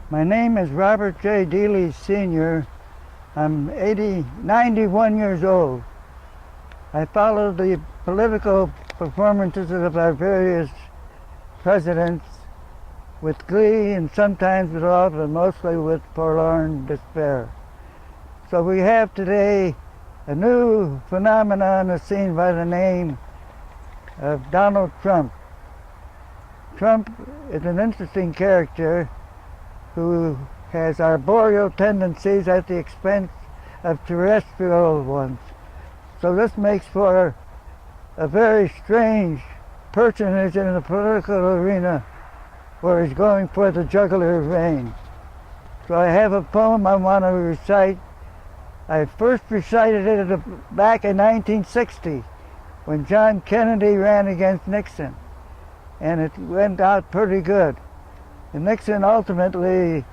My name is Robert J. Dieli, Sr. I'm 91 years old. I follow the political performances of our various presidents with glee and sometimes with love, but mostly with forlorn despair. So we have today a new phenomenon on the scene by the name of Donald Trump. Trump is an interesting character who has arboreal tendencies at the expense of terrestrial ones. So this makes for a very strange personage in the political arena where he's going for the jugular vein. So I have a poem I want to recite. I first recited it back in 1960 when John Kennedy ran against Nixon, and it went out pretty good. And Nixon ultimately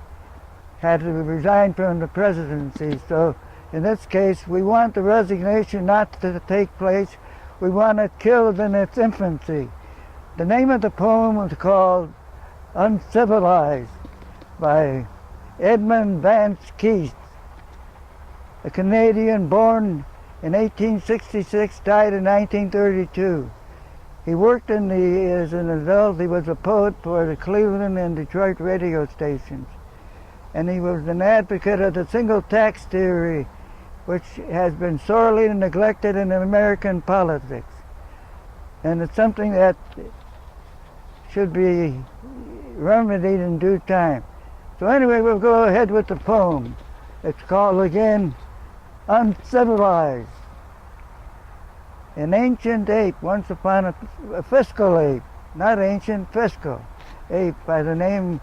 had to resign from the presidency. So in this case, we want the resignation not to take place. We want it killed in its infancy. The name of the poem is called Uncivilized by Edmund Vance Keith, a Canadian born in 1866, died in 1932. He worked as an adult. He was a poet for the Cleveland and Detroit radio stations. And he was an advocate of the single tax theory, which has been sorely neglected in American politics. And it's something that should be remedied in due time. So anyway, we'll go ahead with the poem. It's called, again, Uncivilized. An ancient ape, once upon a fiscal ape, not ancient, fiscal ape, by the name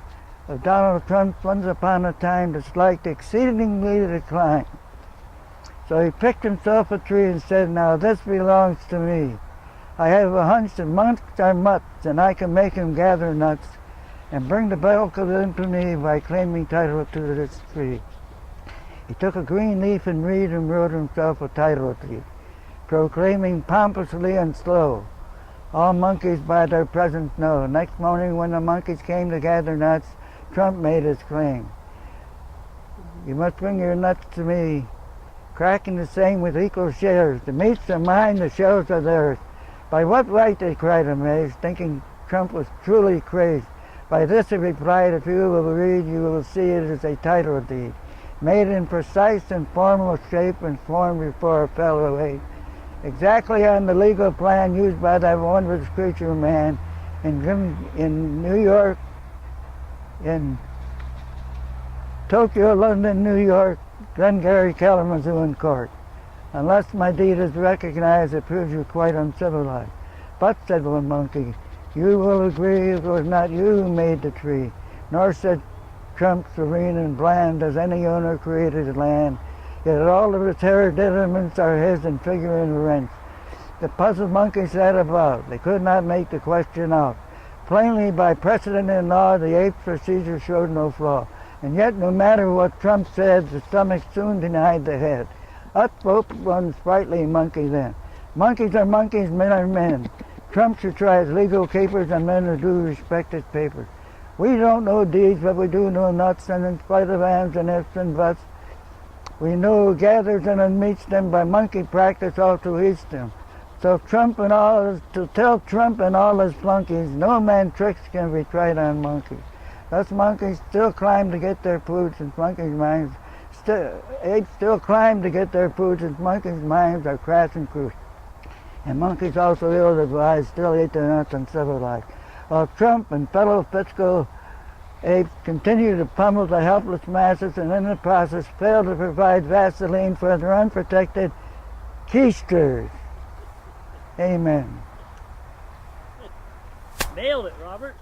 of Donald Trump, once upon a time disliked exceedingly to climb. So he picked himself a tree and said, now this belongs to me. I have a hunch that monks are mutts, and I can make him gather nuts and bring the bulk of them to me by claiming title to this tree. He took a green leaf and reed and wrote himself a title deed, proclaiming pompously and slow, all monkeys by their presence know. Next morning when the monkeys came to gather nuts, Trump made his claim. You must bring your nuts to me, cracking the same with equal shares. The meats are mine, the shells are theirs. By what right, they cried amazed, thinking Trump was truly crazed. By this he replied, if you will read, you will see it is a title deed, made in precise and formal shape and form before a fellow ape, exactly on the legal plan used by that wondrous creature man in New York, in Tokyo, London, New York, Glengarry, Kalamazoo, and Court. Unless my deed is recognized, it proves you quite uncivilized. But, said one monkey, you will agree it was not you who made the tree, nor said Trump, serene and bland as any owner created land, yet all of its hereditaments are his in figure and wrench. The puzzled monkey sat above. They could not make the question out. Plainly, by precedent and law, the ape's procedure showed no flaw. And yet, no matter what Trump said, the stomach soon denied the head. Up spoke one sprightly monkey then. Monkeys are monkeys, men are men. Trump should try his legal capers, and men who do respect his papers. We don't know deeds, but we do know nuts, and in spite of ands and ifs and buts, we know who gathers and unmeets them. By monkey practice also eats them. So to tell Trump and all his flunkies, no man tricks can be tried on monkeys. Thus monkeys still climb to get their food, since monkeys' minds apes still climb to get their food, since monkeys' minds are crass and crude. And monkeys also ill-advised still eat their nuts uncivilized. While Trump and fellow fiscal apes continue to pummel the helpless masses and in the process fail to provide Vaseline for their unprotected keisters. Amen. Nailed it, Robert.